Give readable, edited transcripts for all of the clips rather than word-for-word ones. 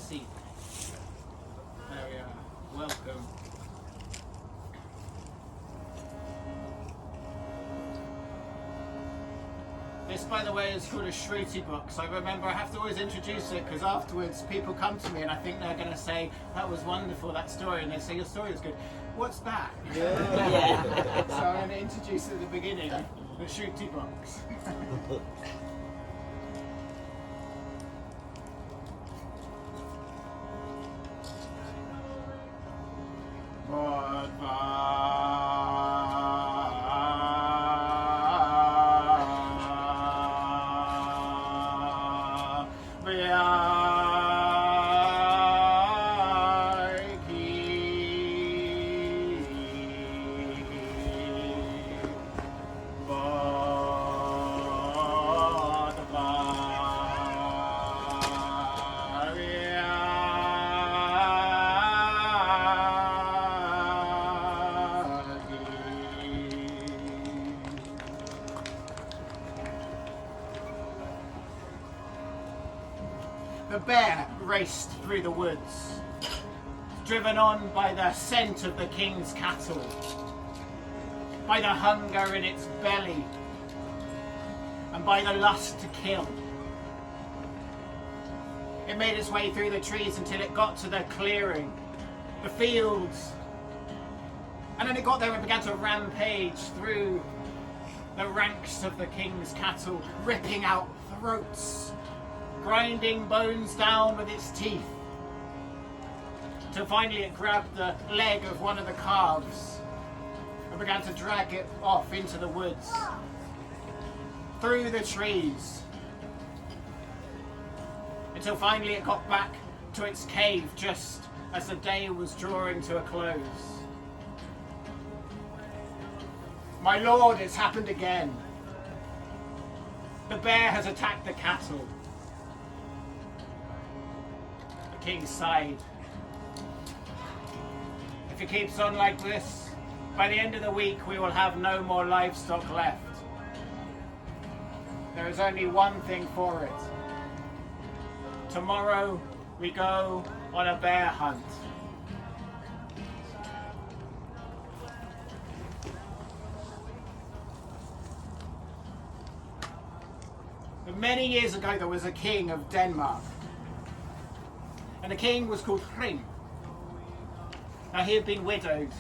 seat. There we are. Welcome. This, by the way, is called a Shruti book. So I remember I have to always introduce it because afterwards people come to me and I think they're going to say, that was wonderful, that story. And they say, your story was good. What's that? Yeah. So I'm going to introduce it at the beginning, the Shruti box. The bear raced through the woods, driven on by the scent of the king's cattle, by the hunger in its belly, and by the lust to kill. It made its way through the trees until it got to the clearing, the fields, and then it got there and began to rampage through the ranks of the king's cattle, ripping out throats, grinding bones down with its teeth, till finally it grabbed the leg of one of the calves and began to drag it off into the woods, through the trees, until finally it got back to its cave just as the day was drawing to a close. My lord, it's happened again. The bear has attacked the cattle. The king sighed. If it keeps on like this, by the end of the week we will have no more livestock left. There is only one thing for it. Tomorrow we go on a bear hunt. Many years ago there was a king of Denmark, and the king was called Hrolfkraki. Now he had been widowed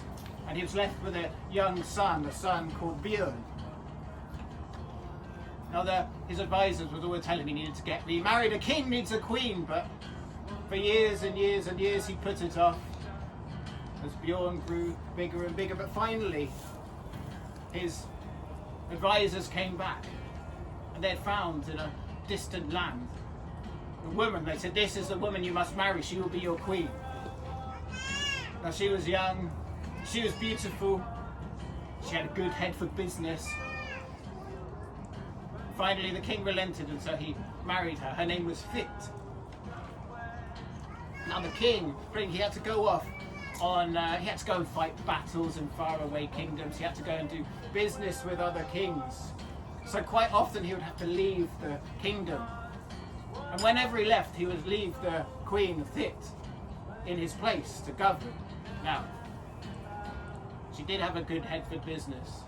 and he was left with a young son, a son called Björn. Now his advisors were always telling him he needed to get remarried. A king needs a queen, but for years and years and years he put it off as Björn grew bigger and bigger. But finally his advisors came back. And they'd found in a distant land a woman. They said, this is the woman you must marry, she will be your queen. Now she was young, she was beautiful, she had a good head for business. Finally the king relented and so he married her. Her name was Fit. Now the king, he had to go off on, he had to go and fight battles in faraway kingdoms, he had to go and do business with other kings. So quite often he would have to leave the kingdom. And whenever he left, he would leave the queen Thit in his place to govern. Now, she did have a good head for business.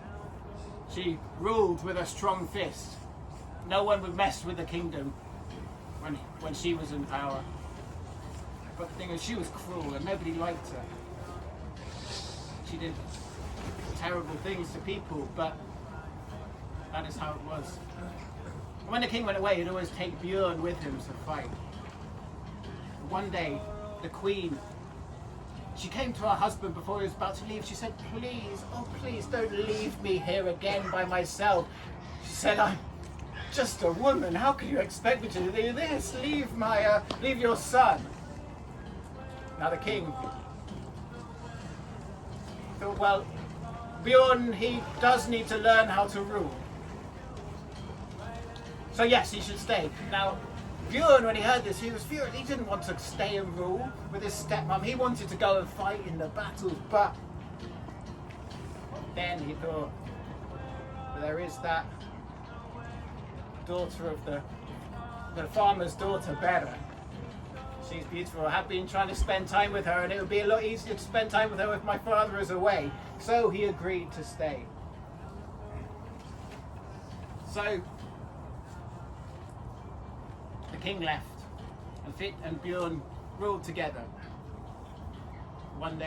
She ruled with a strong fist. No one would mess with the kingdom when she was in power. But the thing is, she was cruel and nobody liked her. She did terrible things to people, but that is how it was. And when the king went away, he'd always take Björn with him to fight. One day, the queen, she came to her husband before he was about to leave. She said, please, oh please don't leave me here again by myself. She said, I'm just a woman. How can you expect me to do this? Leave your son. Now the king thought, well, Björn, he does need to learn how to rule. So yes, he should stay. Now, Björn, when he heard this, he was furious. He didn't want to stay and rule with his stepmom. He wanted to go and fight in the battles, but then he thought, there is that daughter of the farmer's daughter, Bera. She's beautiful. I have been trying to spend time with her, and it would be a lot easier to spend time with her if my father is away. So he agreed to stay. So the king left, and Fit and Bjorn ruled together. One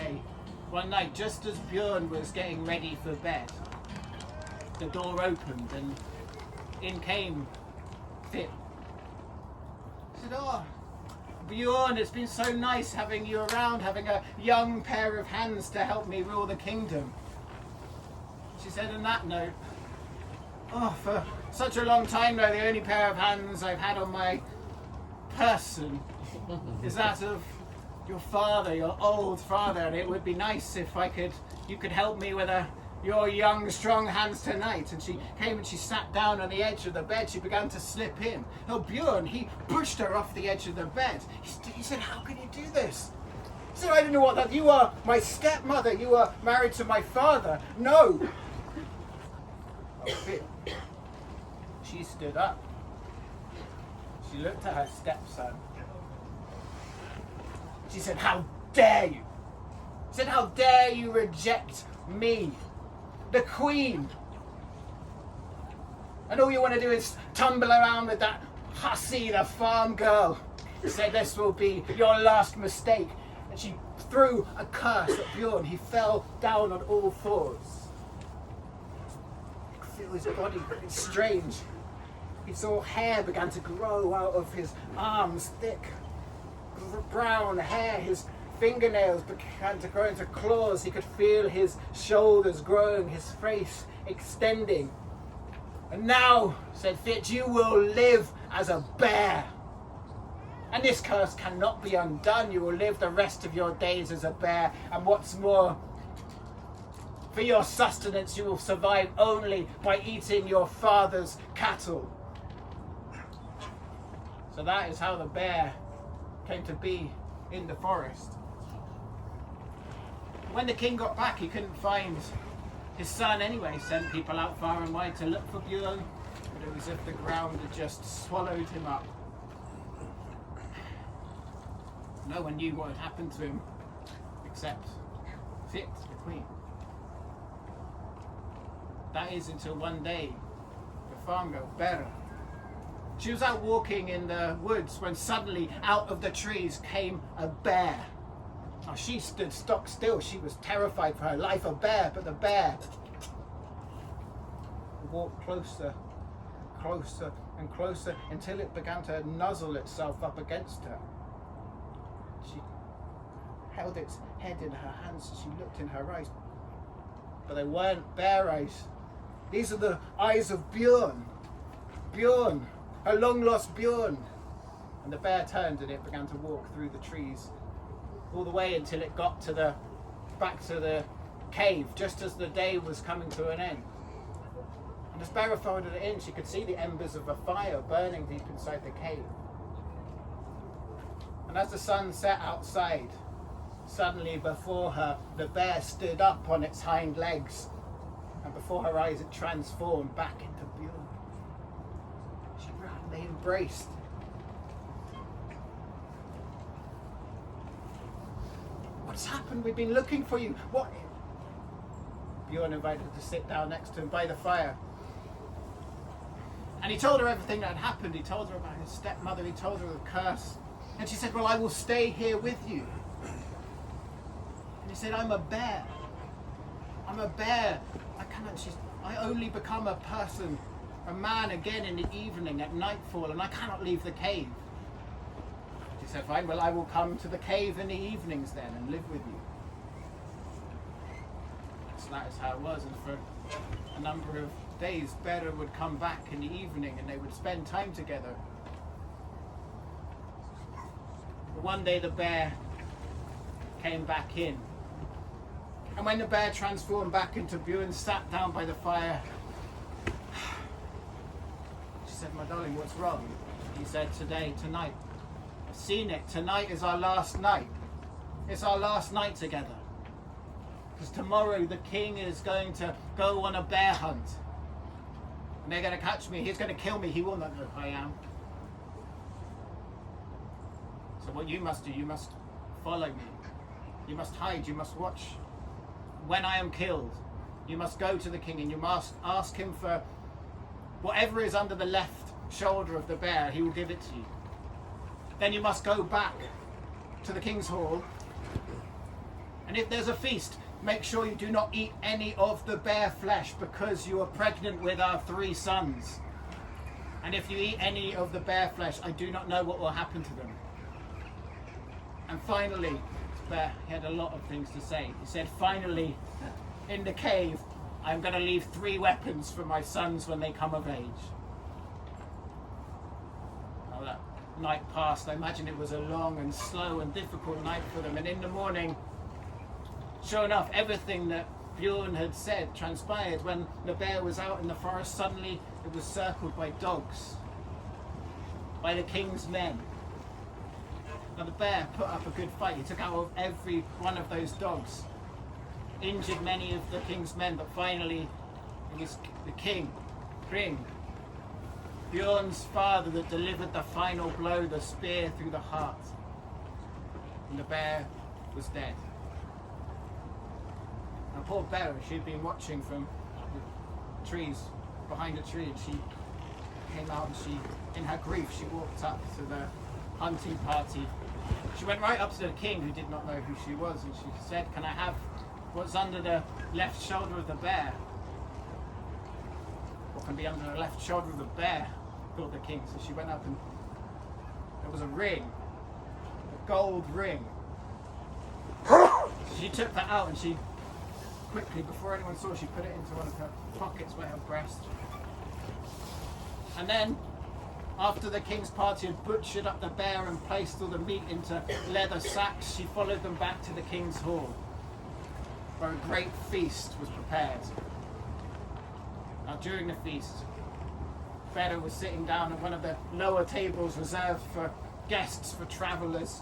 night, just as Bjorn was getting ready for bed, the door opened and in came Fit. He said, "Oh, Bjorn, it's been so nice having you around, having a young pair of hands to help me rule the kingdom." She said, on that note, "Oh, for such a long time now, the only pair of hands I've had on my person is that of your father, your old father, and it would be nice if you could help me with your young, strong hands tonight." And she came and she sat down on the edge of the bed. She began to slip in. Oh, Bjorn, he pushed her off the edge of the bed. He said, "How can you do this?" He said, "I don't know what that. You are my stepmother. You are married to my father." "No." Oh, she stood up. She looked at her stepson. She said, "How dare you?" She said, "How dare you reject me, the queen? And all you want to do is tumble around with that hussy, the farm girl." She said, "This will be your last mistake." And she threw a curse at Bjorn. He fell down on all fours. You could feel his body. It's strange. He saw hair began to grow out of his arms, thick brown hair. His fingernails began to grow into claws. He could feel his shoulders growing, his face extending. "And now," said Fit, "you will live as a bear. And this curse cannot be undone. You will live the rest of your days as a bear. And what's more, for your sustenance, you will survive only by eating your father's cattle." So that is how the bear came to be in the forest. When the king got back, he couldn't find his son anyway. He sent people out far and wide to look for Bjorn, but it was as if the ground had just swallowed him up. No one knew what had happened to him, except Fit, the queen. That is until one day, the farm girl, Bera, she was out walking in the woods when suddenly out of the trees came a bear. Oh, she stood stock still. She was terrified for her life. A bear, but the bear walked closer, closer and closer until it began to nuzzle itself up against her. She held its head in her hands and she looked in her eyes, but they weren't bear eyes. These are the eyes of Bjorn. Bjorn, her long-lost Bjorn. And the bear turned and it began to walk through the trees all the way until it got back to the cave, just as the day was coming to an end. And as Bera followed it in, she could see the embers of a fire burning deep inside the cave. And as the sun set outside, suddenly before her, the bear stood up on its hind legs, and before her eyes it transformed back into Bjorn. She ran, they embraced. "What's happened? We've been looking for you. What?" Bjorn invited her to sit down next to him by the fire. And he told her everything that had happened. He told her about his stepmother. He told her the curse. And she said, "Well, I will stay here with you." And he said, "I'm a bear. I'm a bear. I only become a person, a man again in the evening at nightfall, and I cannot leave the cave." She said, "Fine, well, I will come to the cave in the evenings then and live with you." So that is how it was. And for a number of days, Bera would come back in the evening and they would spend time together. But one day the bear came back in. And when the bear transformed back into Bjorn, sat down by the fire, she said, "My darling, what's wrong?" He said, "Tonight. I've seen it. Tonight is our last night. It's our last night together. Because tomorrow the king is going to go on a bear hunt. And they're going to catch me. He's going to kill me. He will not know who I am. So what you must do, you must follow me. You must hide, you must watch. When I am killed, you must go to the king and you must ask him for whatever is under the left shoulder of the bear, he will give it to you. Then you must go back to the king's hall, and if there's a feast, make sure you do not eat any of the bear flesh, because you are pregnant with our 3 sons. And if you eat any of the bear flesh, I do not know what will happen to them. And finally, bear, he had a lot of things to say. He said, finally, in the cave, I'm going to leave 3 weapons for my sons when they come of age. Now that night passed. I imagine it was a long and slow and difficult night for them. And in the morning, sure enough, everything that Bjorn had said transpired. When the bear was out in the forest, suddenly it was circled by dogs, by the king's men. Now the bear put up a good fight. He took out every one of those dogs, injured many of the king's men, but finally it was the king, Bjorn's father, that delivered the final blow, the spear through the heart. And the bear was dead. Now poor Bera, she'd been watching from the trees, behind a tree, and she came out and she, in her grief, she walked up to the hunting party. She went right up to the king, who did not know who she was, and she said, can I have what's under the left shoulder of the bear? What can be under the left shoulder of the bear? Thought the king. So she went up and there was a ring, a gold ring. So she took that out and she quickly, before anyone saw, she put it into one of her pockets by her breast. And then, after the king's party had butchered up the bear and placed all the meat into leather sacks, she followed them back to the king's hall, where a great feast was prepared. Now during the feast, Bera was sitting down at one of the lower tables reserved for guests, for travellers.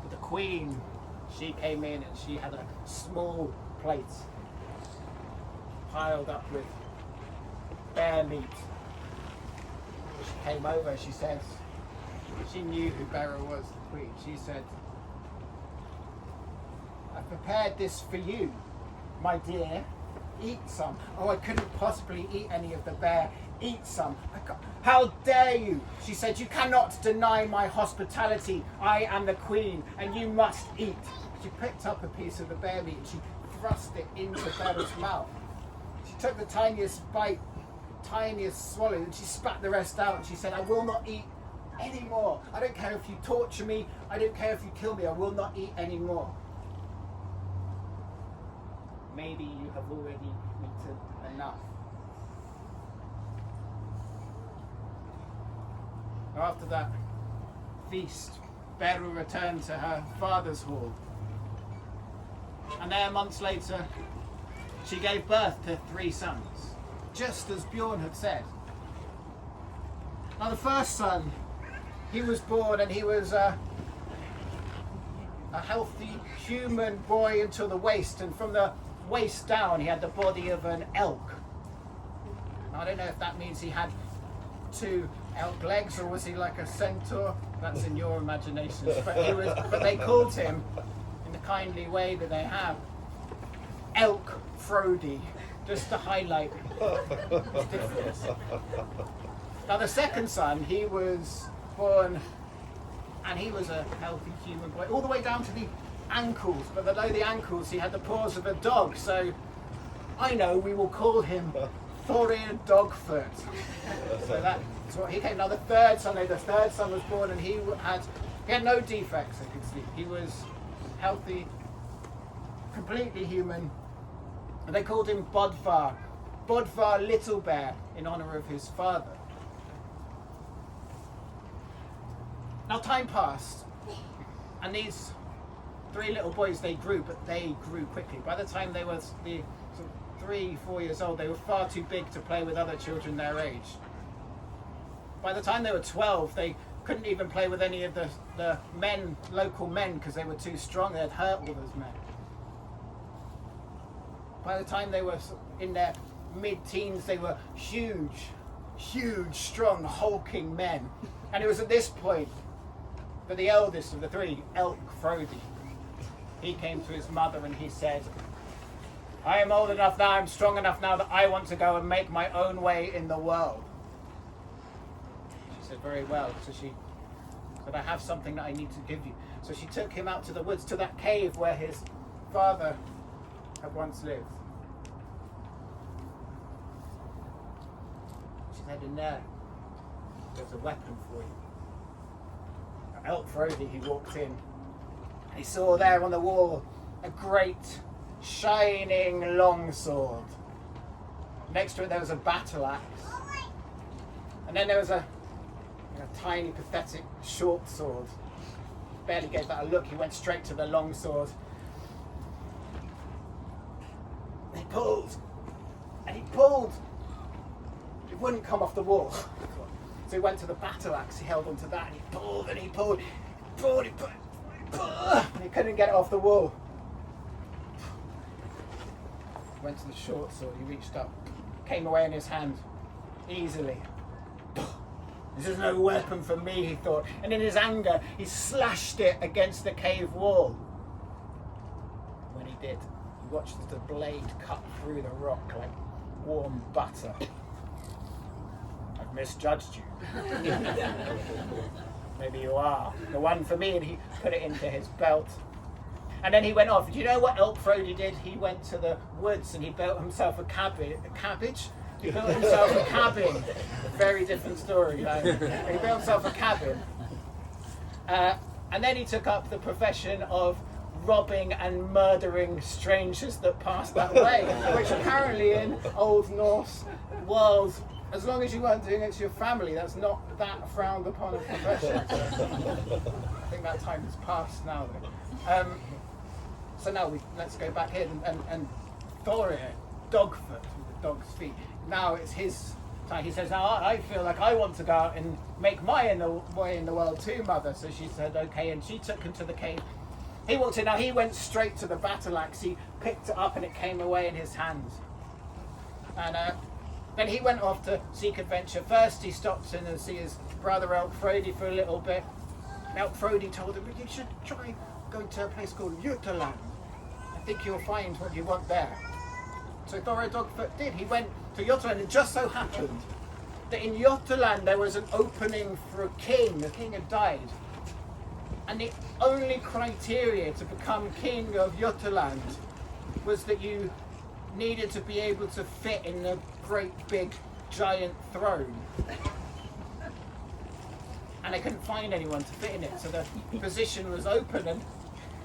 But the queen, she came in and she had a small plate piled up with bear meat. She came over, she said, she knew who Bera was, the queen. She said, I prepared this for you, my dear. Eat some. Oh, I couldn't possibly eat any of the bear. Eat some. How dare you? She said, you cannot deny my hospitality. I am the queen and you must eat. She picked up a piece of the bear meat and she thrust it into Bera's mouth. She took the tiniest bite, tiniest swallow, and she spat the rest out and she said, I will not eat any more. I don't care if you torture me. I don't care if you kill me. I will not eat any more. Maybe you have already eaten enough. After that feast, Bera returned to her father's hall. And there, months later, she gave birth to 3 sons, just as Bjorn had said. Now the first son, he was born and he was a healthy human boy until the waist, and from the waist down he had the body of an elk. Now, I don't know if that means he had 2 elk legs or was he like a centaur. That's in your imaginations. But they called him, in the kindly way that they have, Elk Frody, just to highlight the difference. Now the second son, he was born and he was a healthy human boy, all the way down to the ankles, but below the ankles he had the paws of a dog, so I know we will call him Thorir Dogfoot. So that's what he came. Now the third son was born and he had no defects, I could see. He was healthy, completely human, and they called him Bödvar Little Bear, in honour of his father. Now time passed, and these 3 little boys, they grew, but they grew quickly. By the time they were 3-4 years old, they were far too big to play with other children their age. By the time they were 12, they couldn't even play with any of the men, local men, because they were too strong. They'd hurt all those men. By the time they were in their mid-teens, they were huge, strong, hulking men. And it was at this point But the eldest of the three, Hrolfkraki, he came to his mother and he said, I am old enough now, I'm strong enough now that I want to go and make my own way in the world. She said, very well. So she said, I have something that I need to give you. So she took him out to the woods, to that cave where his father had once lived. She said, in there's a weapon for you. Hrolfkraki, he walked in. He saw there on the wall a great shining longsword. Next to it there was a battle axe. And then there was a tiny pathetic short sword. Barely gave that a look, he went straight to the longsword. He pulled, and he pulled. It wouldn't come off the wall. So he went to the battle axe, he held onto that, and he pulled, and he pulled, and he couldn't get it off the wall. Went to the short sword, he reached up, came away in his hand, easily. This is no weapon for me, he thought, and in his anger, he slashed it against the cave wall. When he did, he watched the blade cut through the rock like warm butter. I've misjudged you. Maybe you are. The one for me, and he put it into his belt. And then he went off. Do you know what Hrolfkraki did? He went to the woods and he built himself a cabbage. He built himself a cabin. Very different story. He built himself a cabin. And then he took up the profession of robbing and murdering strangers that passed that way, which apparently in Old Norse world, as long as you weren't doing it to your family, that's not that frowned upon a profession. I think that time has passed now, though. So now let's go back in and Thorir, Dogfoot, with the dog's feet. Now it's his time. He says, now I feel like I want to go out and make my way in the world too, mother. So she said, okay, and she took him to the cave. He walked in. Now he went straight to the battle axe. He picked it up and it came away in his hands. And then he went off to seek adventure. First he stopped in and see his brother Hrolfkraki for a little bit. Hrolfkraki told him, you should try going to a place called Jutland. I think you'll find what you want there. So Thorir Dogfoot did. He went to Jutland, and just so happened that in Jutland there was an opening for a king. The king had died. And the only criteria to become king of Jutland was that you needed to be able to fit in the great big giant throne. And they couldn't find anyone to fit in it, so the position was open. And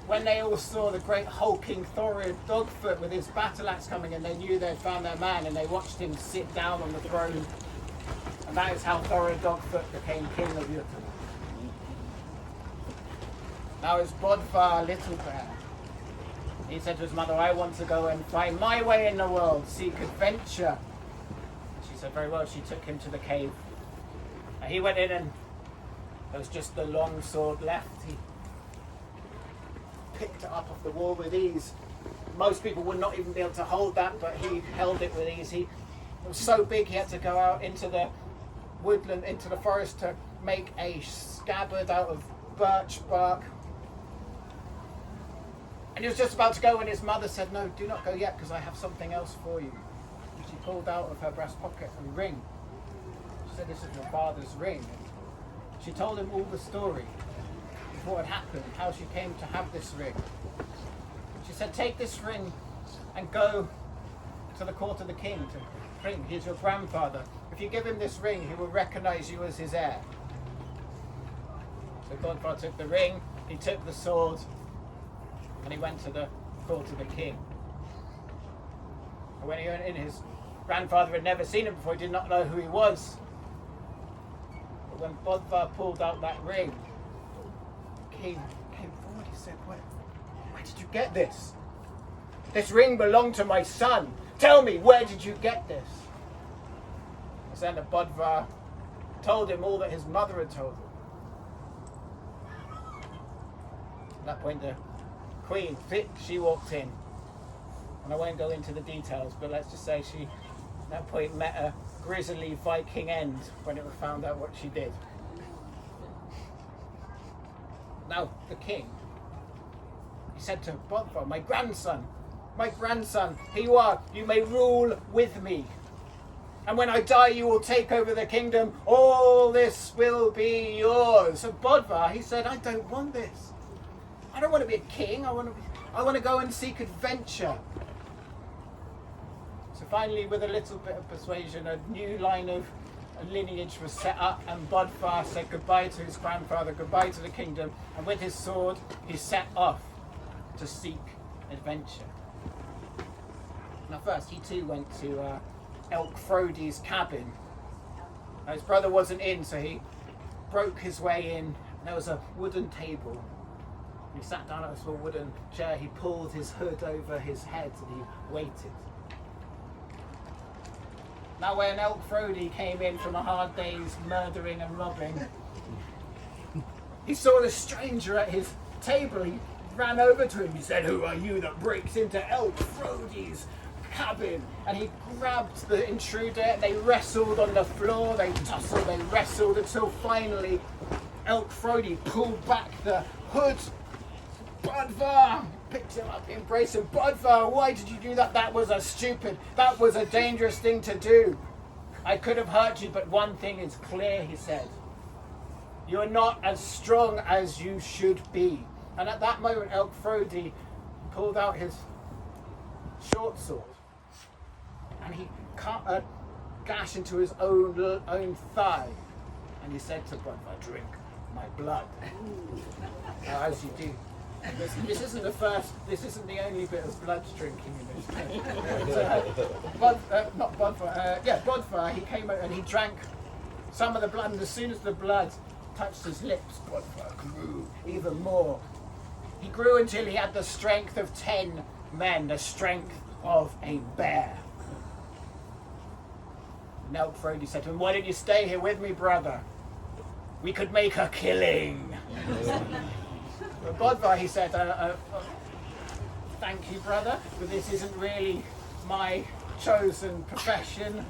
when they all saw the great hulking Thorir Dogfoot with his battle axe coming in, they knew they'd found their man, and they watched him sit down on the throne. And that is how Thorir Dogfoot became king of Jutland. Now it's Bödvar Little Bear. He said to his mother, I want to go and find my way in the world, seek adventure. She said, very well. She took him to the cave. And he went in, and there was just the long sword left. He picked it up off the wall with ease. Most people would not even be able to hold that, but he held it with ease. It was so big he had to go out into the woodland, into the forest, to make a scabbard out of birch bark. And he was just about to go when his mother said, no, do not go yet, because I have something else for you. And she pulled out of her breast pocket a ring. She said, this is your father's ring. And she told him all the story of what had happened, how she came to have this ring. She said, take this ring and go to the court of the king to bring. He's your grandfather. If you give him this ring, he will recognize you as his heir. So Bödvar took the ring, he took the sword, and he went to the court of the king. And when he went in, his grandfather had never seen him before, he did not know who he was. But when Bödvar pulled out that ring, the king came forward. He said, where did you get this? This ring belonged to my son. Tell me, where did you get this? And then the Bödvar told him all that his mother had told him. At that point, the queen, she walked in. And I won't go into the details, but let's just say she, at that point, met a grisly Viking end when it was found out what she did. Now the king, he said to Bödvar, my grandson, here you are, you may rule with me. And when I die, you will take over the kingdom. All this will be yours. So Bödvar, he said, I don't want this. I don't want to be a king. I want to go and seek adventure. So finally, with a little bit of persuasion, a new line of lineage was set up, and Bödvar said goodbye to his grandfather, goodbye to the kingdom, and with his sword, he set off to seek adventure. Now first, he too went to Hrolfkraki's cabin. Now, his brother wasn't in, so he broke his way in. There was a wooden table. He sat down on a small wooden chair. He pulled his hood over his head and he waited. Now when Hrolfkraki came in from a hard day's murdering and robbing, he saw the stranger at his table. He ran over to him. He said, who are you that breaks into Hrolfkraki's cabin? And he grabbed the intruder and they wrestled on the floor. They tussled, they wrestled until finally Hrolfkraki pulled back the hood. Bödvar picked him up, embraced him. Bödvar, why did you do that? That was a dangerous thing to do. I could have hurt you, but one thing is clear, he said. You are not as strong as you should be. And at that moment, Hrolfkraki pulled out his short sword and he cut a gash into his own thigh. And he said to Bödvar, drink my blood. As you do. This isn't the only bit of blood drinking in this game. Bödvar, he came out and he drank some of the blood, and as soon as the blood touched his lips, Bödvar grew even more. He grew until he had the strength of 10 men, the strength of a bear. And Hrolfkraki said to him, why don't you stay here with me, brother? We could make a killing. But Bödvar, he said, thank you, brother, but this isn't really my chosen profession.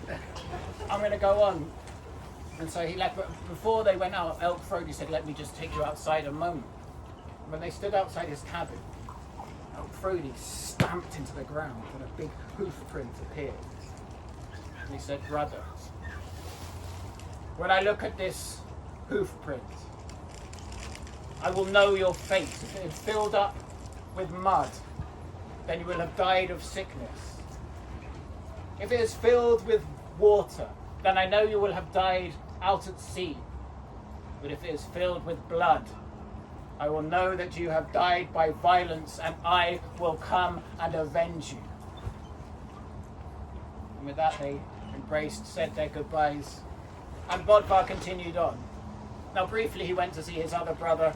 I'm going to go on. And so he left, but before they went out, Hrolfkraki said, let me just take you outside a moment. When they stood outside his cabin, Hrolfkraki stamped into the ground and a big hoof print appeared. And he said, brother, when I look at this hoof print, I will know your fate. If it is filled up with mud, then you will have died of sickness. If it is filled with water, then I know you will have died out at sea. But if it is filled with blood, I will know that you have died by violence, and I will come and avenge you. And with that they embraced, said their goodbyes, and Bödvar continued on. Now briefly he went to see his other brother,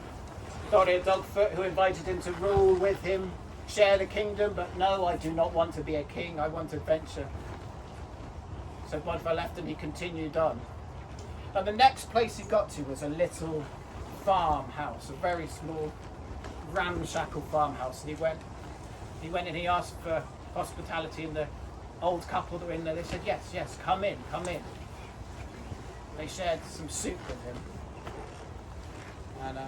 Thorir Dogfoot, who invited him to rule with him, share the kingdom, but no, I do not want to be a king, I want adventure. So Bödvar left and he continued on. Now the next place he got to was a little farmhouse, a very small, ramshackle farmhouse. And he went and he asked for hospitality, and the old couple that were in there, they said, yes, come in. They shared some soup with him. And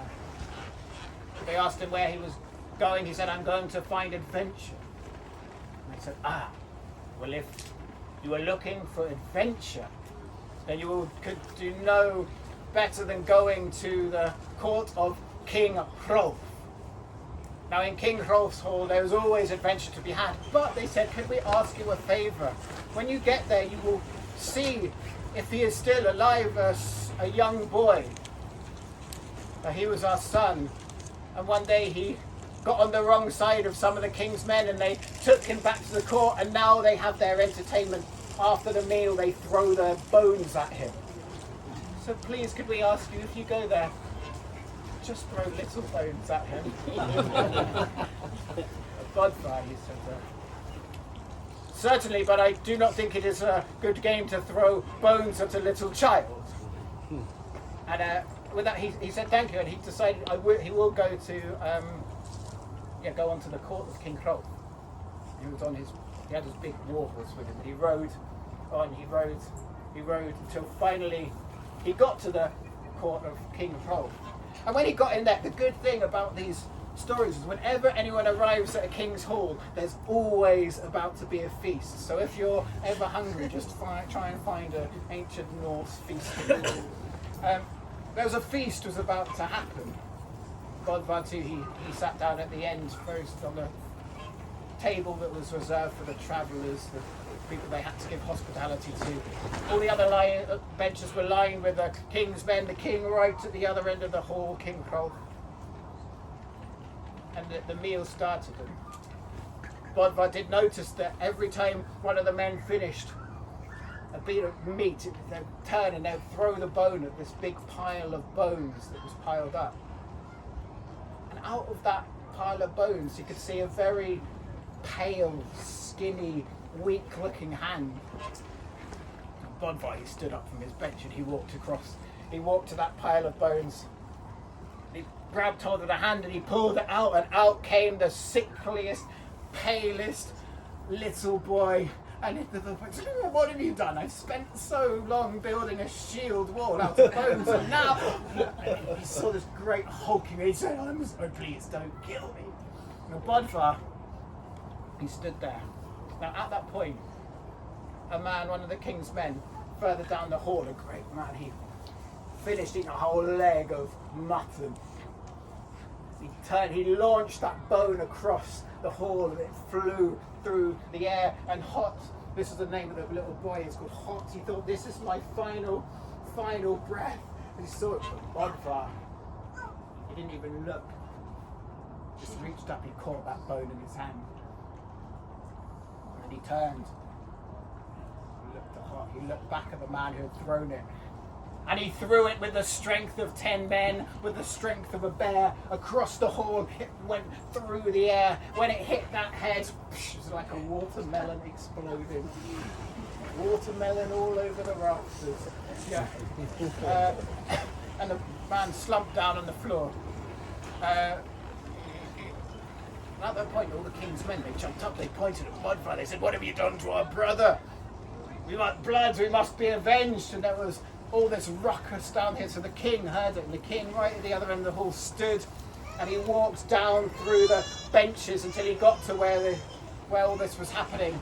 they asked him where he was going. He said, I'm going to find adventure. And they said, well, if you are looking for adventure, then you could do no better than going to the court of King Hrolf. Now in King Hrolf's hall there was always adventure to be had, but they said, could we ask you a favour? When you get there you will see if he is still alive, a young boy. He was our son, and one day he got on the wrong side of some of the king's men and they took him back to the court, and now they have their entertainment. After the meal they throw their bones at him. So please could we ask you, if you go there, just throw little bones at him. Bödvar, he said, certainly, but I do not think it is a good game to throw bones at a little child. And with that, he said thank you, and he decided he will go to go onto the court of King Hrolf. He had his big war horse with him. He rode until finally he got to the court of King Hrolf. And when he got in there, the good thing about these stories is whenever anyone arrives at a king's hall, there's always about to be a feast. So if you're ever hungry, just try and find an ancient Norse feast. There was a feast was about to happen. Bödvar too, he sat down at the end first on the table that was reserved for the travellers, the people they had to give hospitality to. All the other benches were lined with the king's men, the king right at the other end of the hall, King Hrolf. And the meal started. And Bödvar did notice that every time one of the men finished a bit of meat, they'd turn and they'd throw the bone at this big pile of bones that was piled up. And out of that pile of bones, you could see a very pale, skinny, weak-looking hand. And Bödvar, he stood up from his bench and he walked to that pile of bones. He grabbed hold of the hand and he pulled it out, and out came the sickliest, palest little boy. And the boy said, "Oh, what have you done? I've spent so long building a shield wall out of bones, and now..." And he saw this great hulking, and he said, "I'm so please don't kill me." And Bödvar, he stood there. Now at that point, a man, one of the king's men, further down the hall, a great man, he finished eating a whole leg of mutton. He turned, he launched that bone across the hall, and it flew through the air. And Hot, this is the name of the little boy, it's called Hot. He thought, this is my final breath. And he saw it from Bödvar. He didn't even look. Just reached up, he caught that bone in his hand. And he turned. He looked at Hot. He looked back at the man who had thrown it. And he threw it with the strength of 10 men, with the strength of a bear, across the hall. It went through the air. When it hit that head, it was like a watermelon exploding. Watermelon all over the rafters. Yeah. And the man slumped down on the floor. And at that point, all the king's men, they jumped up, they pointed at Bödvar. They said, "What have you done to our brother? We want blood, we must be avenged." And there was all this ruckus down here, so the king heard it, and the king right at the other end of the hall stood, and he walked down through the benches until he got to where all this was happening.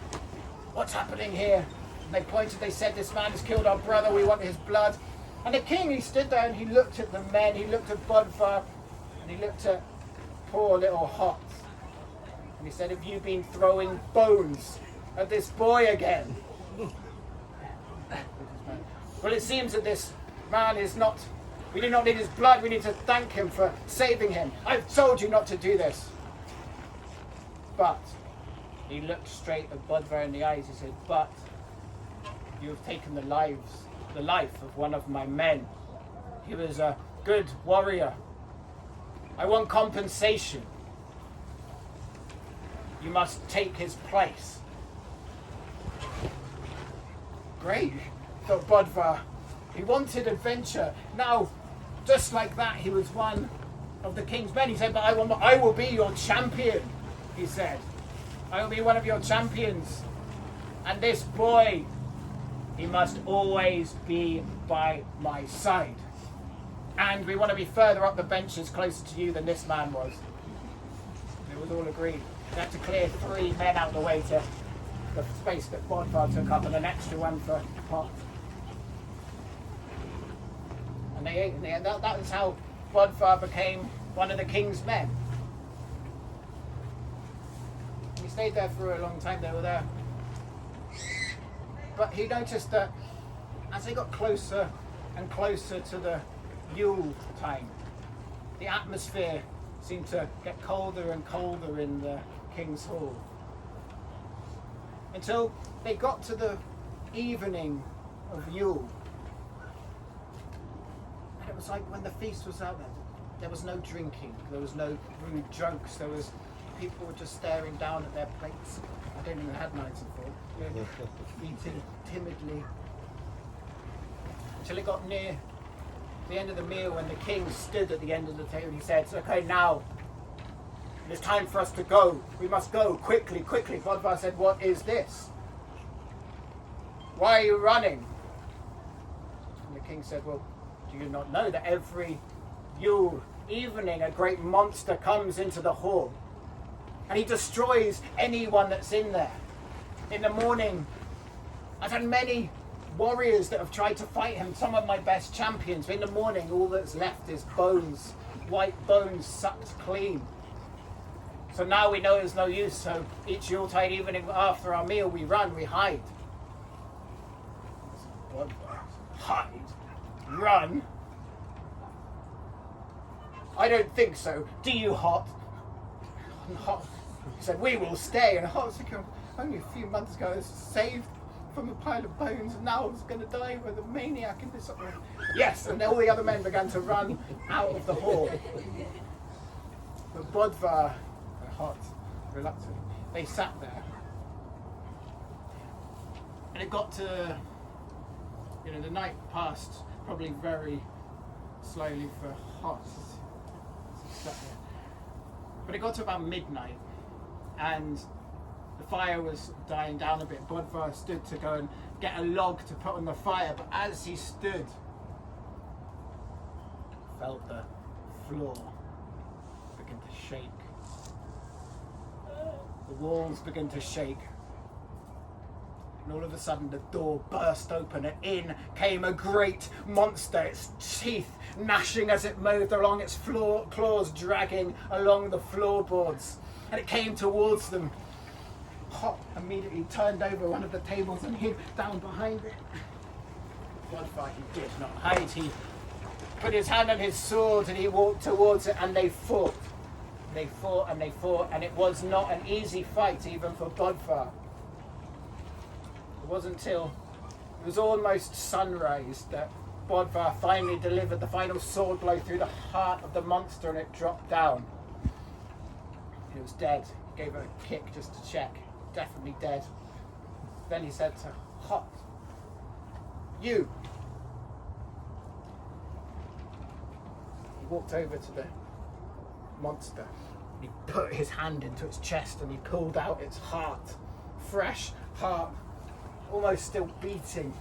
"What's happening here?" And they pointed, they said, "This man has killed our brother, we want his blood." And the king, he stood there and he looked at the men, he looked at Bödvar, and he looked at poor little Hot. And he said, "Have you been throwing bones at this boy again?" "Well, it seems that this man is not, we do not need his blood, we need to thank him for saving him. I've told you not to do this." But, he looked straight at Bödvar in the eyes, he said, "But, you have taken the life of one of my men. He was a good warrior. I want compensation. You must take his place." Great, thought Bödvar. He wanted adventure. Now, just like that, he was one of the king's men. He said, "But I will be your champion," he said. "I will be one of your champions. And this boy, he must always be by my side. And we want to be further up the benches, closer to you than this man was." It was all agreed. They had to clear 3 men out of the way to the space that Bödvar took up, and an extra one for Hot. And they ate, and that was how Bödvar became one of the king's men. He stayed there for a long time, they were there. But he noticed that as they got closer and closer to the Yule time, the atmosphere seemed to get colder and colder in the king's hall. Until they got to the evening of Yule. And it was like when the feast was out there was no drinking, there was no rude jokes, people were just staring down at their plates. I don't think they had knives and forks. Eating timidly. Until it got near the end of the meal, when the king stood at the end of the table, he said, "Okay, now, it's time for us to go. We must go, quickly, quickly." Bödvar said, "What is this? Why are you running?" And the king said, "Well, do you not know that every Yule evening, a great monster comes into the hall and he destroys anyone that's in there. In the morning, I've had many warriors that have tried to fight him, some of my best champions. In the morning, all that's left is bones, white bones sucked clean. So now we know there's no use, so each Yuletide evening after our meal, we run, we hide. Hide? Run? I don't think so. Do you, Hot? And Hot said, we will stay. And Hot said, only a few months ago I was saved from a pile of bones, and now I was going to die with a maniac in this. Yes, and all the other men began to run out of the hall. But Bödvar and Hot, reluctant, they sat there. And it got to, the night passed probably very slowly for Hot. But it got to about midnight, and the fire was dying down a bit. Bödvar stood to go and get a log to put on the fire, but as he stood, felt the floor begin to shake. The walls began to shake. And all of a sudden the door burst open and in came a great monster, its teeth gnashing as it moved along, its claws dragging along the floorboards. And it came towards them. Hot immediately turned over one of the tables and hid down behind it. Bödvar, he did not hide. He put his hand on his sword and he walked towards it, and they fought. They fought and they fought, and it was not an easy fight even for Bödvar. It wasn't till it was almost sunrise that Bödvar finally delivered the final sword blow through the heart of the monster, and it dropped down. It was dead. He gave it a kick just to check. Definitely dead. Then he said to Hot, you. He walked over to the monster. He put his hand into its chest and he pulled out its heart. Fresh heart, almost still beating.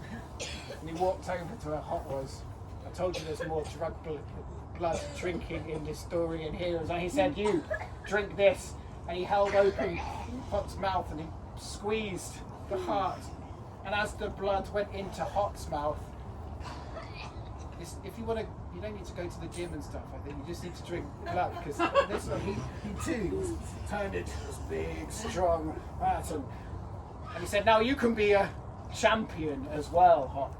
And he walked over to where Hot was. I told you there's more drug blood drinking in this story in Heroes. And he said, you, drink this. And he held open Hot's mouth and he squeezed the heart. And as the blood went into Hot's mouth, if you want to, you don't need to go to the gym and stuff. I think you just need to drink blood, because this one, he too turned into this big, strong person. And he said, now you can be a champion as well, Hot,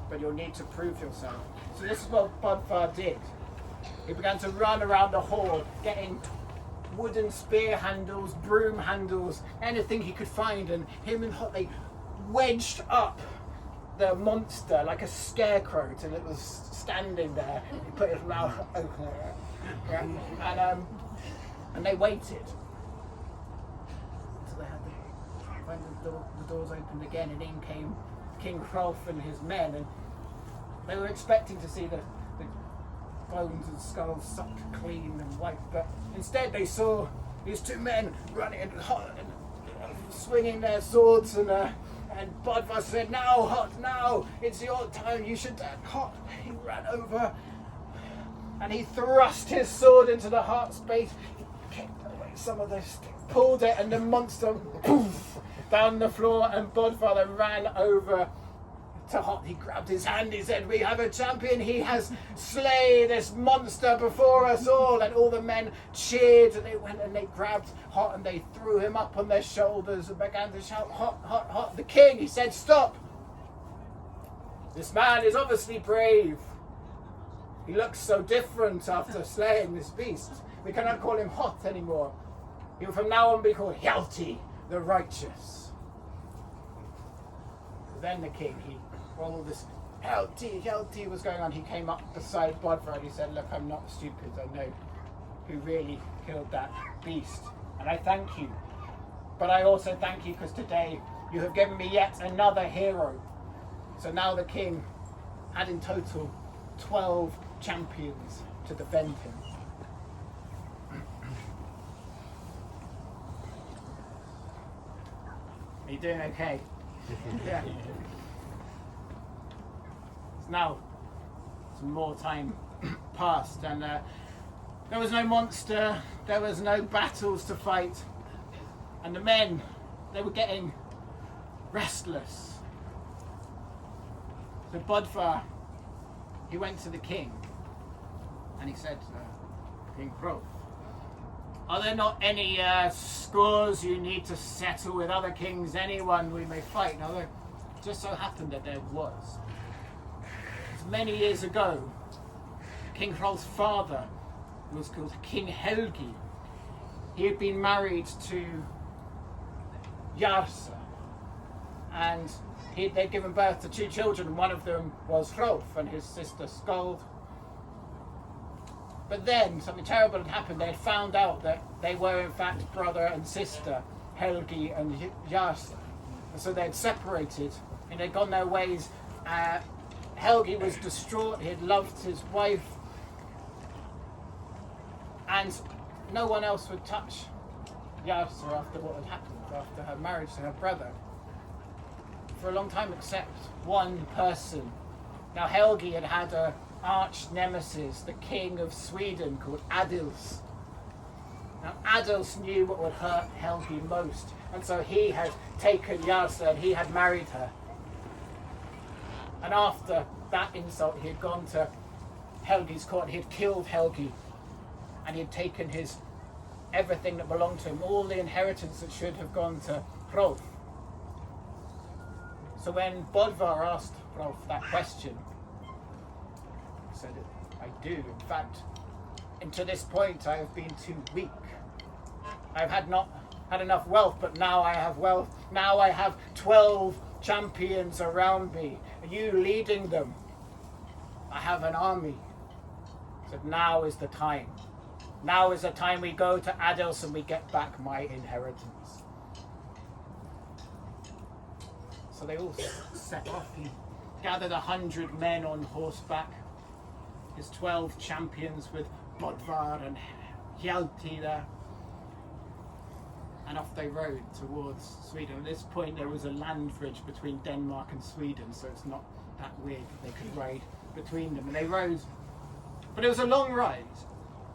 but you'll need to prove yourself. So this is what Bödvar did. He began to run around the hall, getting wooden spear handles, broom handles, anything he could find, and him and Hot, they wedged up the monster like a scarecrow till it was standing there. He put his mouth open, and they waited until they had when the doors opened again, and in came King Hrolf and his men, and they were expecting to see the bones and skulls sucked clean and white, but instead they saw these two men running and swinging their swords, and Bödvar said, now, Hot, now, it's your time, you should dance. Hot, he ran over and he thrust his sword into the heart space, he kicked away some of this, pulled it, and the monster poof, down the floor, and Bödvar ran over to Hot. He grabbed his hand, he said, we have a champion, he has slain this monster before us all. And all the men cheered, and they went and they grabbed Hot and they threw him up on their shoulders and began to shout, Hot, Hot, Hot. The king, he said, stop. This man is obviously brave. He looks so different after slaying this beast. We cannot call him Hot anymore. He will from now on be called Hjalti, the righteous. Then the king, while all this Hjalti was going on, he came up beside Bödvar and he said, look, I'm not stupid, I know who really killed that beast, and I thank you. But I also thank you because today you have given me yet another hero. So now the king had in total 12 champions to defend him. Are you doing okay? Yeah. Now, some more time passed, and there was no monster, there was no battles to fight, and the men, they were getting restless. So Bödvar, he went to the king, and he said, King Hrolf, are there not any scores you need to settle with other kings, anyone we may fight? Now, it just so happened that there was. Many years ago, King Hrolf's father was called King Helgi. He had been married to Jarsa, and they'd given birth to 2 children. One of them was Hrolf and his sister Skuld. But then something terrible had happened. They had found out that they were in fact brother and sister, Helgi and Jarsa. And so they had separated and they'd gone their ways. Helgi was distraught. He had loved his wife, and no one else would touch Jarsa after what had happened, after her marriage to her brother, for a long time, except one person. Now Helgi had had an arch nemesis, the king of Sweden, called Adils. Now Adils knew what would hurt Helgi most, and so he had taken Jarsa and he had married her. And after that insult, he had gone to Helgi's court. He had killed Helgi, and he had taken everything that belonged to him, all the inheritance that should have gone to Hrolf. So when Bödvar asked Hrolf that question, he said, I do. In fact, and to this point, I have been too weak. I've not had enough wealth, but now I have wealth. Now I have 12 champions around me. Are you leading them? I have an army. He said, now is the time. Now is the time we go to Adils and we get back my inheritance. So they all set off. He gathered 100 men on horseback, his 12 champions with Bödvar and Hjalti there. And off they rode towards Sweden. At this point there was a land bridge between Denmark and Sweden, so it's not that weird that they could ride between them. And they rode, but it was a long ride.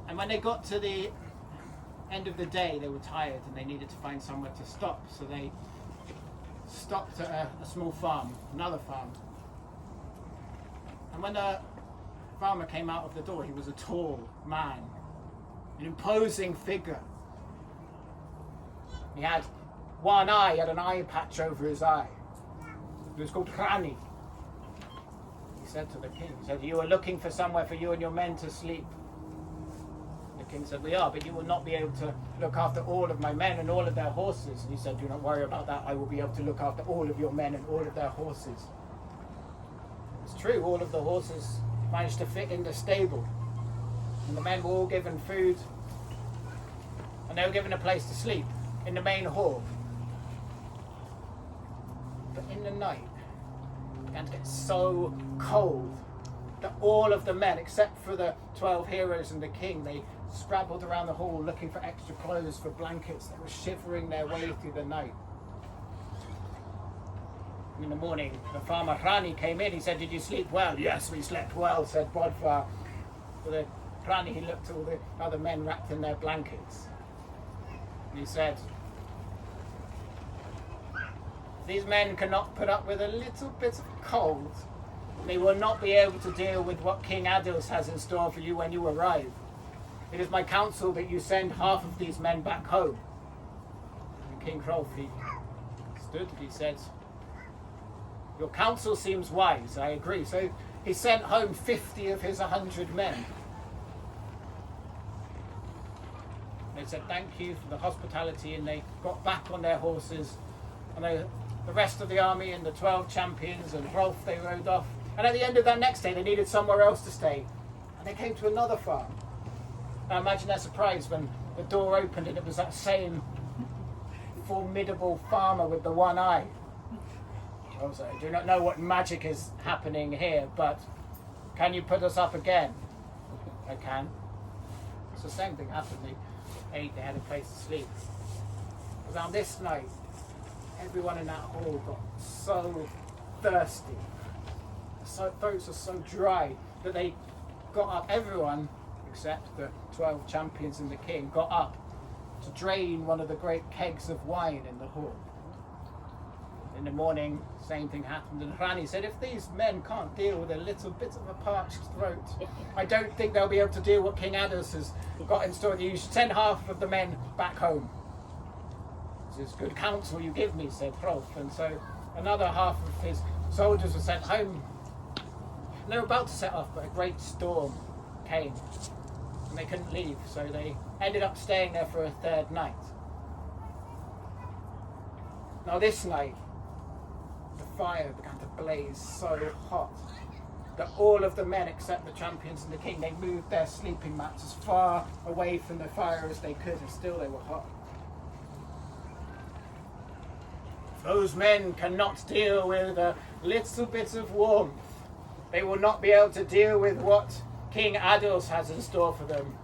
And when they got to the end of the day, they were tired and they needed to find somewhere to stop. So they stopped at a small farm, another farm. And when the farmer came out of the door, he was a tall man, an imposing figure. He had one eye, he had an eye patch over his eye. He was called Hrani. He said to the king, he said, you are looking for somewhere for you and your men to sleep. The king said, we are, but you will not be able to look after all of my men and all of their horses. And he said, do not worry about that, I will be able to look after all of your men and all of their horses. It's true, all of the horses managed to fit in the stable. And the men were all given food, and they were given a place to sleep in the main hall. But in the night, it began to get so cold that all of the men, except for the 12 heroes and the king, they scrabbled around the hall looking for extra clothes, for blankets. They were shivering their way through the night. In the morning, the farmer Hrani came in. He said, did you sleep well? Yes, we slept well, said Bödvar. So the Hrani, he looked at all the other men wrapped in their blankets. And he said, these men cannot put up with a little bit of cold. They will not be able to deal with what King Adils has in store for you when you arrive. It is my counsel that you send half of these men back home. And King Hrolf, he stood, he said, your counsel seems wise, I agree. So he sent home 50 of his 100 men. They said thank you for the hospitality, and they got back on their horses, and the rest of the army and the 12 champions and Hrolf, they rode off. And at the end of that next day, they needed somewhere else to stay, and they came to another farm. Now imagine their surprise when the door opened and it was that same formidable farmer with the one eye. Also, I do not know what magic is happening here, but can you put us up again? I can. It's the same thing happened. They ate, they had a place to sleep. But on this night, everyone in that hall got so thirsty. So throats were so dry that they got up, everyone except the 12 champions and the king got up to drain one of the great kegs of wine in the hall. In the morning, same thing happened, and Rani said, if these men can't deal with a little bit of a parched throat, I don't think they'll be able to deal with what King Adus has got in store. You should send half of the men back home. This is good counsel you give me, said Hrolf, and so another half of his soldiers were sent home. And they were about to set off, but a great storm came, and they couldn't leave, so they ended up staying there for a third night. Now this night, the fire began to blaze so hot that all of the men except the champions and the king, they moved their sleeping mats as far away from the fire as they could, and still they were hot. Those men cannot deal with a little bit of warmth. They will not be able to deal with what King Adils has in store for them.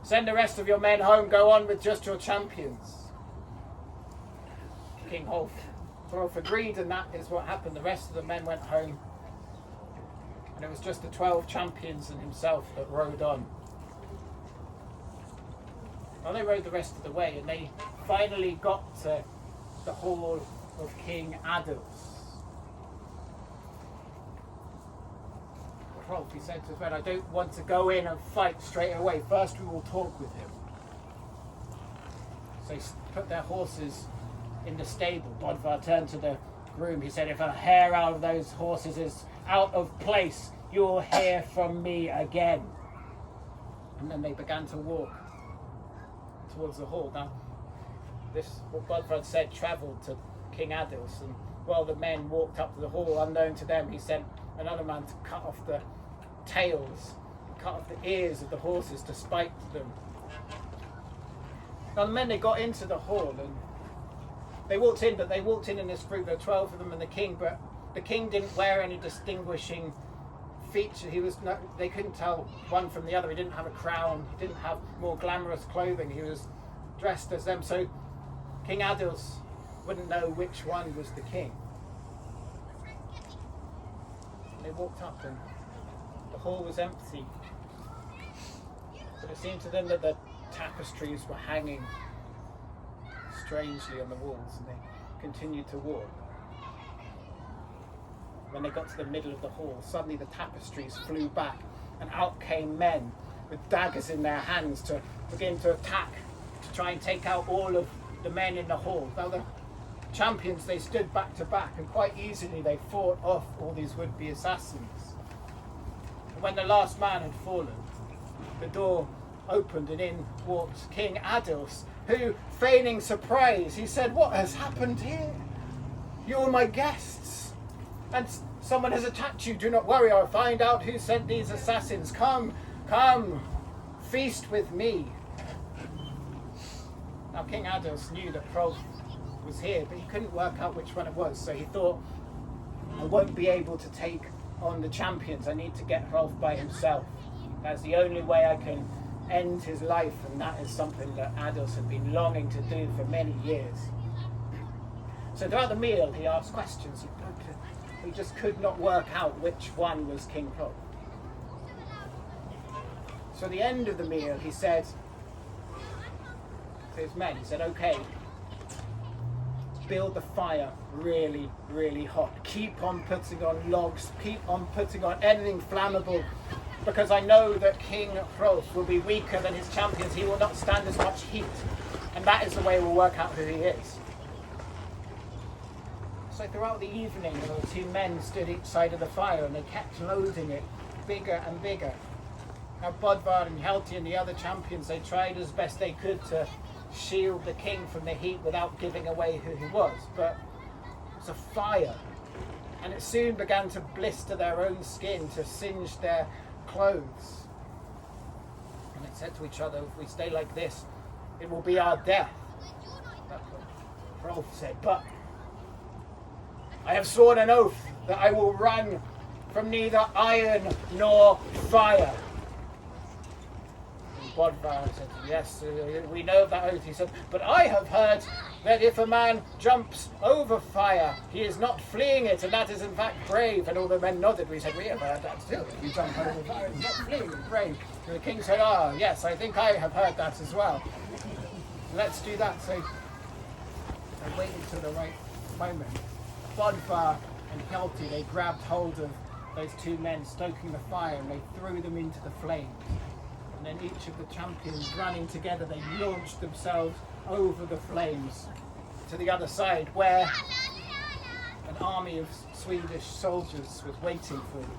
Send the rest of your men home, go on with just your champions. King Hrolf agreed, and that is what happened. The rest of the men went home, and it was just the 12 champions and himself that rode on. Well, they rode the rest of the way, and they finally got to the hall of King Adils. Hrolf, he said to his men, I don't want to go in and fight straight away. First we will talk with him. So they put their horses in the stable. Bödvar turned to the groom. He said, if a hair out of those horses is out of place, you'll hear from me again. And then they began to walk towards the hall. Now, this, what Bödvar said, travelled to King Adils, and while the men walked up to the hall, unknown to them, he sent another man to cut off the tails, cut off the ears of the horses to spike them. Now the men, they got into the hall, and they walked in, but they walked in this group. There were 12 of them and the king, but the king didn't wear any distinguishing feature. They couldn't tell one from the other. He didn't have a crown, he didn't have more glamorous clothing. He was dressed as them, so King Adils wouldn't know which one was the king. And they walked up, and the hall was empty, but it seemed to them that the tapestries were hanging strangely on the walls, and they continued to walk. When they got to the middle of the hall, suddenly the tapestries flew back, and out came men with daggers in their hands to begin to attack, to try and take out all of the men in the hall. Now the champions, they stood back to back, and quite easily they fought off all these would-be assassins. And when the last man had fallen, the door opened, and in walked King Adils, who, feigning surprise, he said, what has happened here? You are my guests, and someone has attacked you. Do not worry, I'll find out who sent these assassins. Come, come, feast with me. Now King Adils knew that Hrolf was here, but he couldn't work out which one it was, so he thought, I won't be able to take on the champions. I need to get Hrolf by himself. That's the only way I can end his life, and that is something that Adils had been longing to do for many years. So throughout the meal he asked questions. He just could not work out which one was King Hrolf. So at the end of the meal he said to his men, he said, okay, build the fire really, really hot. Keep on putting on logs, keep on putting on anything flammable, because I know that King Hrolf will be weaker than his champions. He will not stand as much heat, and that is the way we'll work out who he is. So throughout the evening, the two men stood each side of the fire, and they kept loading it bigger and bigger. Now Bödvar and Hjalti and the other champions, they tried as best they could to shield the king from the heat without giving away who he was, but it was a fire, and it soon began to blister their own skin, to singe their clothes. And they said to each other, if we stay like this, it will be our death. That's what Hrolf said, but I have sworn an oath that I will run from neither iron nor fire. And Bödvar said, yes, we know of that oath. He said, but I have heard that if a man jumps over fire, he is not fleeing it, and that is in fact brave. And all the men nodded. We said, we have heard that too. If you jump over fire, it's not fleeing, it's brave. And the king said, oh, yes, I think I have heard that as well. Let's do that. So I waited till the right moment. Bödvar and Hjalti, they grabbed hold of those two men stoking the fire, and they threw them into the flames. And then each of the champions running together, they launched themselves over the flames to the other side, where an army of Swedish soldiers was waiting for them.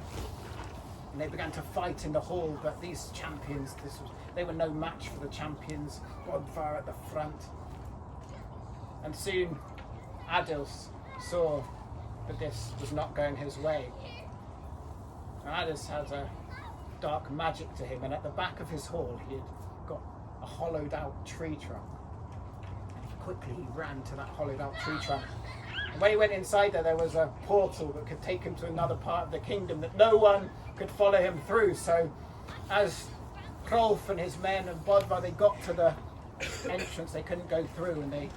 And they began to fight in the hall, but these champions, they were no match for the champions. Bödvar at the front. And soon Adils saw that this was not going his way. And Adils had a dark magic to him, and at the back of his hall he had got a hollowed out tree trunk. And quickly he ran to that hollowed out tree trunk. And when he went inside there was a portal that could take him to another part of the kingdom that no one could follow him through. So as Hrolf and his men and Bödvar, they got to the entrance, they couldn't go through, and they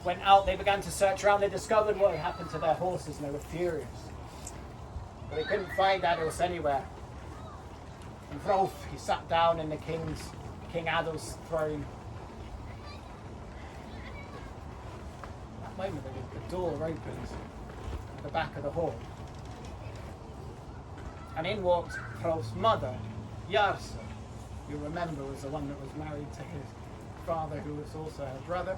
went out, they began to search around, they discovered what had happened to their horses, and they were furious. But they couldn't find Adils anywhere. And Hrolf, he sat down in King Adil's throne. At that moment, the door opened at the back of the hall. And in walked Hrolf's mother, Jarsa, you remember was the one that was married to his father, who was also her brother.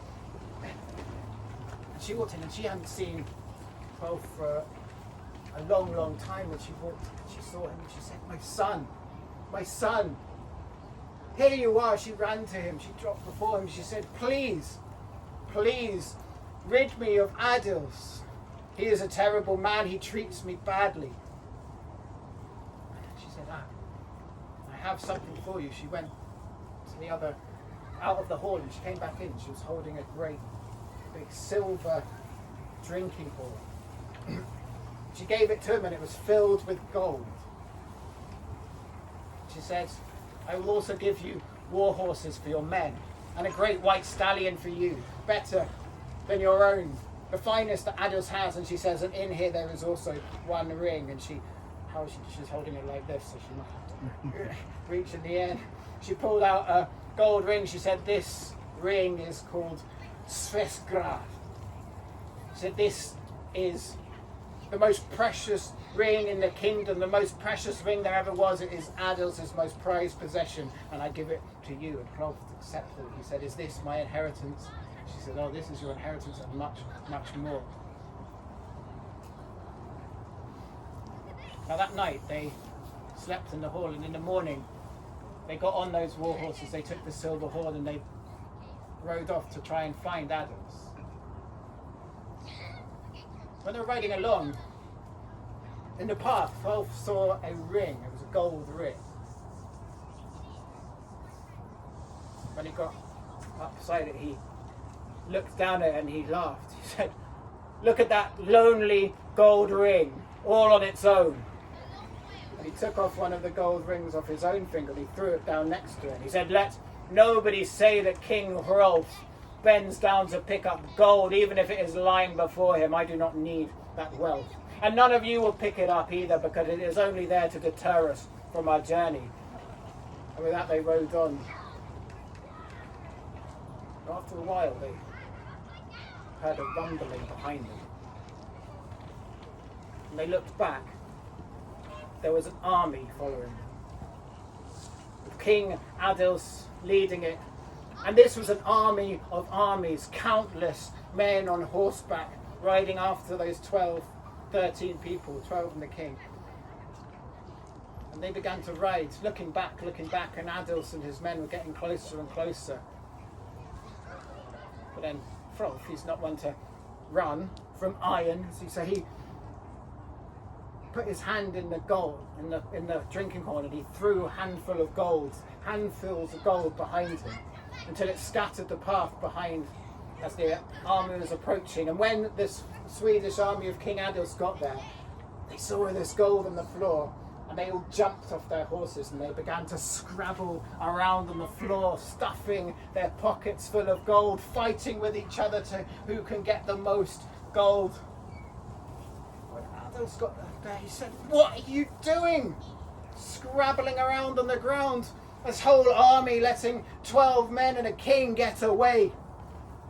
And she walked in, and she hadn't seen Hrolf for a long, long time. When she walked in, she saw him, and she said, my son, here you are. She ran to him, she dropped before him, she said, please, rid me of Adils. He is a terrible man, he treats me badly. And she said, I have something for you. She went to the other, out of the hall, and she came back in. She was holding a great big silver drinking bowl. She gave it to him, and it was filled with gold. She said, I will also give you war horses for your men, and a great white stallion for you, better than your own, the finest that Adils has. And she says, and in here there is also one ring. And she's holding it like this, so she might have to reach in the end. She pulled out a gold ring. She said, this ring is called Svesgrad. She said, this is the most precious ring in the kingdom, the most precious ring there ever was. It is Adils' most prized possession, and I give it to you. And Hrolf accepted it. He said, is this my inheritance? She said, oh, this is your inheritance and much, much more. Now that night they slept in the hall, and in the morning they got on those war horses, they took the silver horn, and they rode off to try and find Adils. When they were riding along, in the path, Hrolf saw a ring. It was a gold ring. When he got up beside it, he looked down at it and he laughed. He said, look at that lonely gold ring, all on its own. And he took off one of the gold rings off his own finger, and he threw it down next to it. He said, let nobody say that King Hrolf bends down to pick up gold, even if it is lying before him. I do not need that wealth. And none of you will pick it up either, because it is only there to deter us from our journey. And with that they rode on. After a while they heard a rumbling behind them. And they looked back. There was an army following them, with King Adils leading it. And this was an army of armies, countless men on horseback, riding after those 13 people, 12 and the king. And they began to ride, looking back, and Adils and his men were getting closer and closer. But then Hrolf, he's not one to run from iron, so he put his hand in the gold, in the drinking horn, and he threw handfuls of gold behind him, until it scattered the path behind as the army was approaching. And when this Swedish army of King Adils got there, they saw this gold on the floor, And they all jumped off their horses and they began to scrabble around on the floor, stuffing their pockets full of gold, fighting with each other to who can get the most gold. When Adolf got there, he said, "What are you doing? Scrabbling around on the ground, this whole army letting 12 men and a king get away.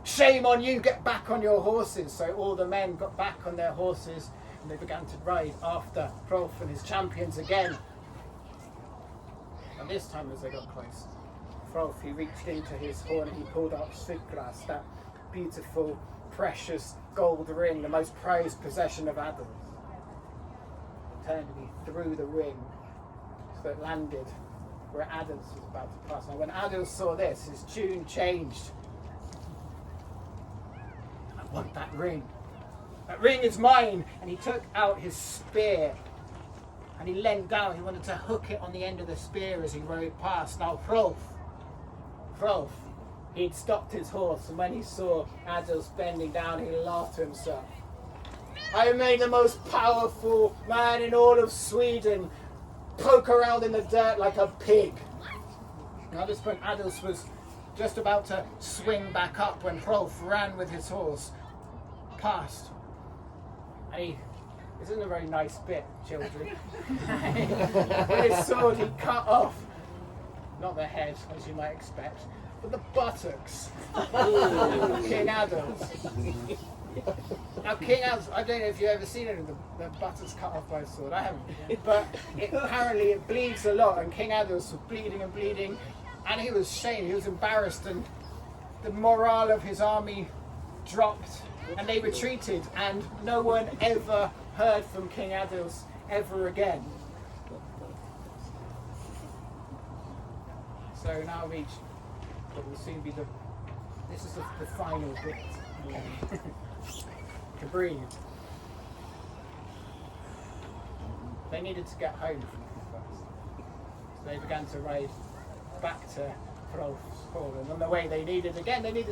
Shame on you, get back on your horses." So all the men got back on their horses and they began to ride after Hrolf and his champions again. And this time as they got close, Hrolf, he reached into his horn and he pulled out Sigras, that beautiful, precious gold ring, the most prized possession of Adolf. He turned and he threw the ring so it landed where Adolf was about to pass. Now when Adolf saw this, his tune changed. "I want that ring. That ring is mine." And he took out his spear and he leant down. He wanted to hook it on the end of the spear as he rode past. Now Hrolf, he'd stopped his horse, and when he saw Adolf bending down, he laughed to himself. "I made the most powerful man in all of Sweden poke around in the dirt like a pig." Now at this point Adolf was just about to swing back up when Hrolf ran with his horse past. And this isn't a very nice bit, children. With his sword he cut off, not the head as you might expect, but the buttocks of King Adolf. Now King Adolf, I don't know if you've ever seen it, the buttocks cut off by a sword, I haven't. But apparently it bleeds a lot, and King Adolf was bleeding and bleeding, and he was shamed, he was embarrassed, and the morale of his army dropped, and they retreated, and no one ever heard from King Adolf ever again. So now reach what will soon be this is the final bit. To breathe. They needed to get home from first. So they began to ride back to Hrolf's hall, and on the way they needed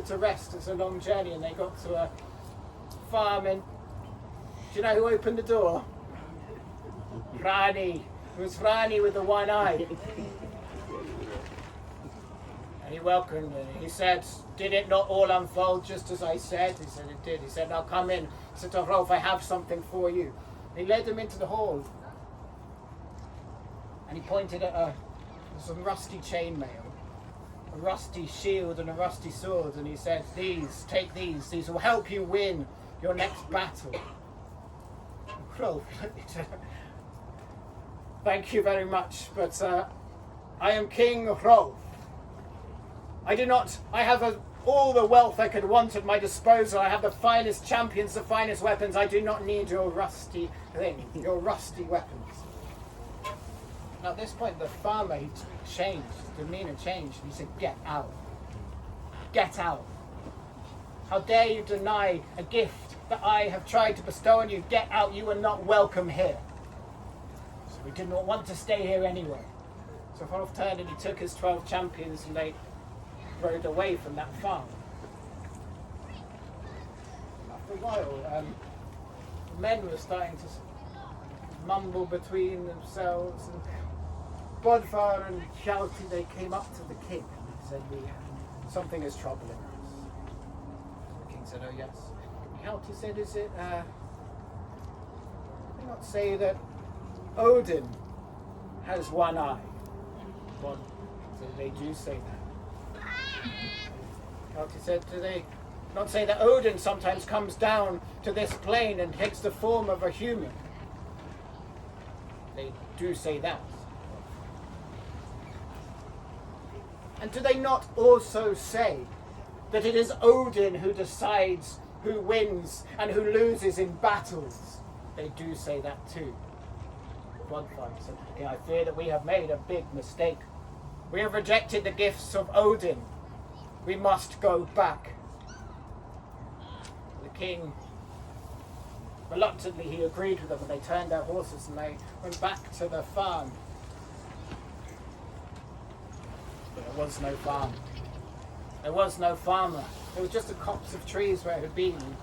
to rest. It's a long journey, and they got to a farm, and do you know who opened the door? Rani. It was Rani with the one eye. And he welcomed me. He said, "Did it not all unfold just as I said?" He said, "It did." He said, "Now come in." He said to Hrolf, "I have something for you." He led him into the hall. And he pointed at some rusty chainmail, a rusty shield and a rusty sword. And he said, take these. These will help you win your next battle." And Hrolf said, "Thank you very much, but I am King Hrolf. I have all the wealth I could want at my disposal. I have the finest champions, the finest weapons. I do not need your rusty weapons." Now at this point the farmer, he changed, his demeanour changed, and he said, "Get out. Get out. How dare you deny a gift that I have tried to bestow on you? Get out, you are not welcome here." So we did not want to stay here anyway. So Hrolf turned and he took his 12 champions and they rode away from that farm. After a while, men were starting to mumble between themselves, and Bödvar and Bjarki, they came up to the king and said, "Something is troubling us." The king said, "Oh yes." Bjarki said, "Is it, did they not say that Odin has one eye?" Well, so they do say that. Bjarki said, "Do they not say that Odin sometimes comes down to this plane and takes the form of a human?" They do say that. "And do they not also say that it is Odin who decides who wins and who loses in battles?" They do say that too. Bödvar said, "Okay, I fear that we have made a big mistake. We have rejected the gifts of Odin. We must go back." The king, reluctantly, he agreed with them, and they turned their horses and they went back to the farm. But there was no farm. There was no farmer. There was just a copse of trees where it had been.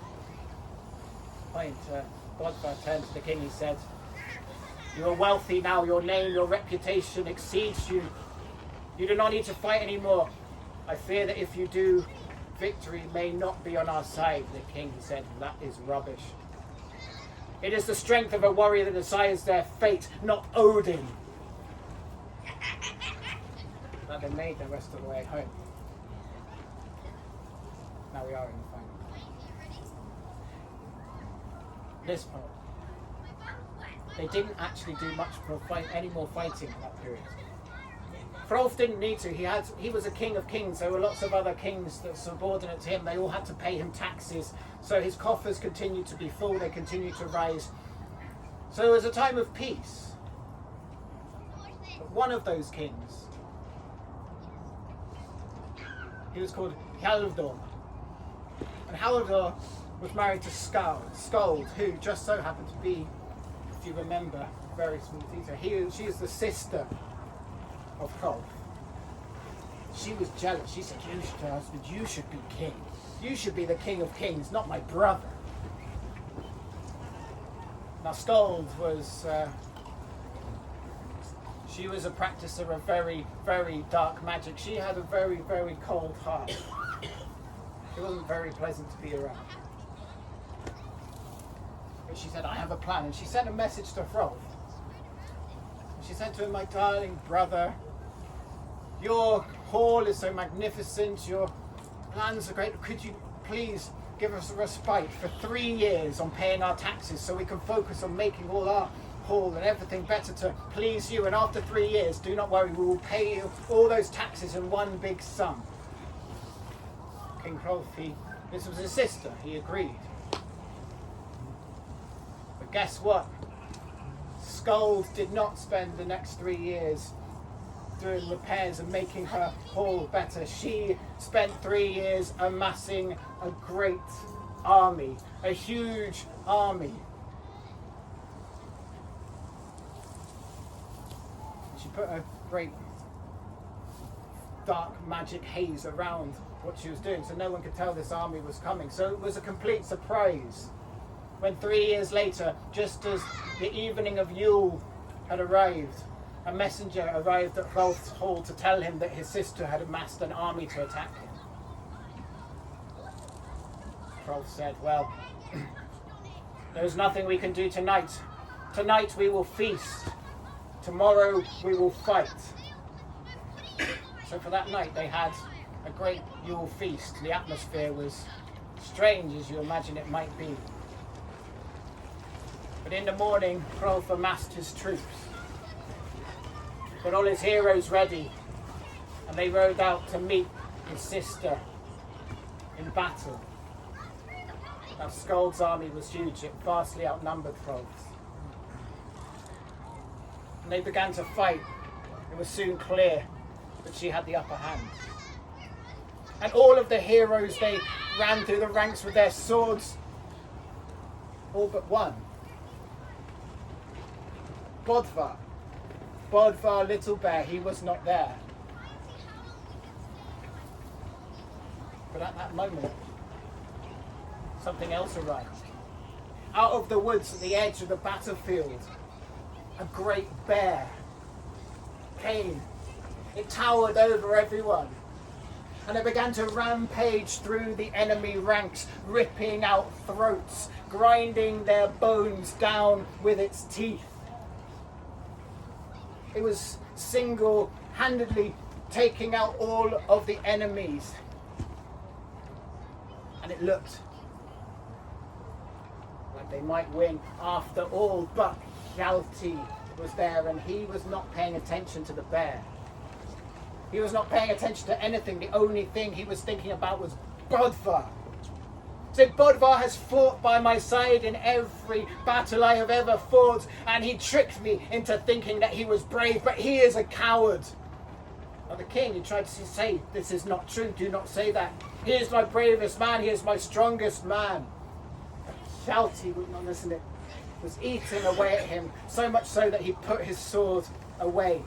Bödvar turned to the king. He said, You are wealthy now. Your name, your reputation exceeds you. You do not need to fight anymore. I fear that if you do, victory may not be on our side." The king said, "That is rubbish. It is the strength of a warrior that decides their fate, not Odin." But they made the rest of the way home. Now we are in the final. This part. They didn't actually do much for any more fighting in that period. Hrolf didn't need to. He was a king of kings. There were lots of other kings that were subordinate to him. They all had to pay him taxes. So his coffers continued to be full. They continued to rise. So it was a time of peace. But one of those kings, he was called Hjalldor. And Hjalldor was married to Skuld, who just so happened to be, if you remember, very small detail. She is the sister of Hrolf. She was jealous. She said, "You should, husband, you should be king. You should be the king of kings, not my brother." Now Skuld was, she was a practicer of very, very dark magic. She had a very, very cold heart. It wasn't very pleasant to be around. But she said, "I have a plan." And she sent a message to Hrolf. She said to him, "My darling brother, your hall is so magnificent, your plans are great. Could you please give us a respite for 3 years on paying our taxes so we can focus on making all our hall and everything better to please you? And after 3 years, do not worry, we will pay you all those taxes in one big sum." King Hrolf, this was his sister, he agreed. But guess what? Skuld did not spend the next 3 years doing repairs and making her hall better. She spent 3 years amassing a great army, a huge army. She put a great dark magic haze around what she was doing so no one could tell this army was coming. So it was a complete surprise when 3 years later, just as the evening of Yule had arrived, a messenger arrived at Hrolf's hall to tell him that his sister had amassed an army to attack him. Hrolf said, "Well, there's nothing we can do tonight. Tonight we will feast. Tomorrow we will fight." So for that night they had a great Yule feast. The atmosphere was strange as you imagine it might be. But in the morning, Hrolf amassed his troops, got all his heroes ready, and they rode out to meet his sister in battle. Now Skuld's army was huge, it vastly outnumbered Hrolf's. And they began to fight. It was soon clear that she had the upper hand. And all of the heroes, they ran through the ranks with their swords, all but one. Bödvar Little Bear, he was not there. But at that moment, something else arrived. Out of the woods at the edge of the battlefield, a great bear came. It towered over everyone. And it began to rampage through the enemy ranks, ripping out throats, grinding their bones down with its teeth. It was single-handedly taking out all of the enemies. And it looked like they might win after all, but Hjalti was there and he was not paying attention to the bear. He was not paying attention to anything. The only thing he was thinking about was Bödvar. So Bödvar has fought by my side in every battle I have ever fought, and he tricked me into thinking that he was brave, but he is a coward. Now the king, he tried to say, "This is not true, do not say that. He is my bravest man, he is my strongest man." But Hjalti would not listen. It was eating away at him, so much so that he put his sword away.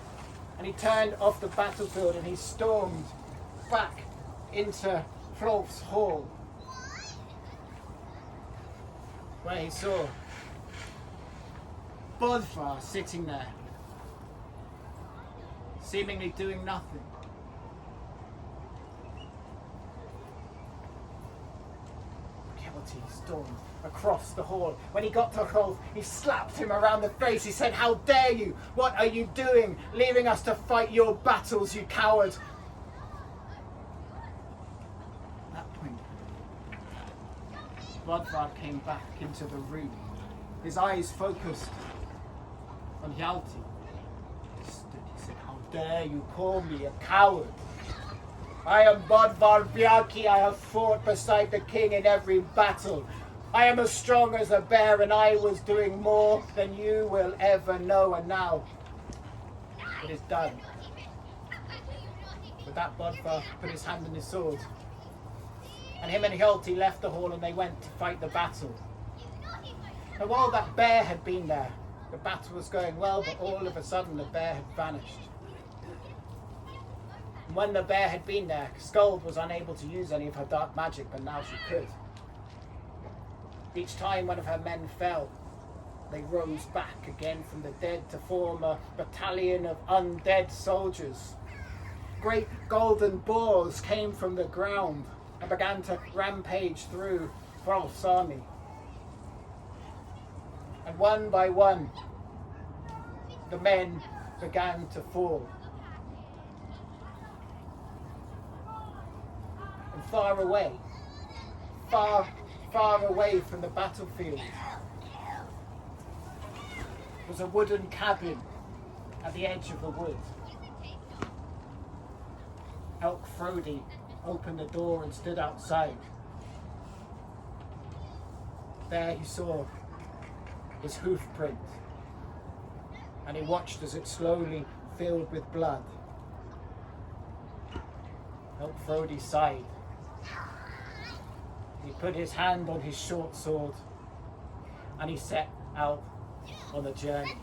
And he turned off the battlefield and he stormed back into Hrolf's hall, where he saw Bödvar sitting there, seemingly doing nothing. He stormed across the hall. When he got to Hrolf, he slapped him around the face. He said, "How dare you? What are you doing? Leaving us to fight your battles, you coward!" At that point, Bödvar came back into the room, his eyes focused on Hjalti. He stood, he said, "How dare you call me a coward? I am Bödvar Bjarki. I have fought beside the king in every battle. I am as strong as a bear, and I was doing more than you will ever know. And now it is done." With that, Bödvar put his hand on his sword, and him and Hjalti left the hall and they went to fight the battle. And while that bear had been there, the battle was going well, but all of a sudden the bear had vanished. And when the bear had been there, Skuld was unable to use any of her dark magic, but now she could. Each time one of her men fell, they rose back again from the dead to form a battalion of undead soldiers. Great golden boars came from the ground and began to rampage through Hrolf's army. And one by one, the men began to fall. And far away, far away from the battlefield, was a wooden cabin at the edge of the wood. Hrolfkraki opened the door and stood outside. There he saw his hoof print, and he watched as it slowly filled with blood. Hrolfkraki sighed. He put his hand on his short sword and he set out on the journey.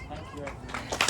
Thank you, everyone.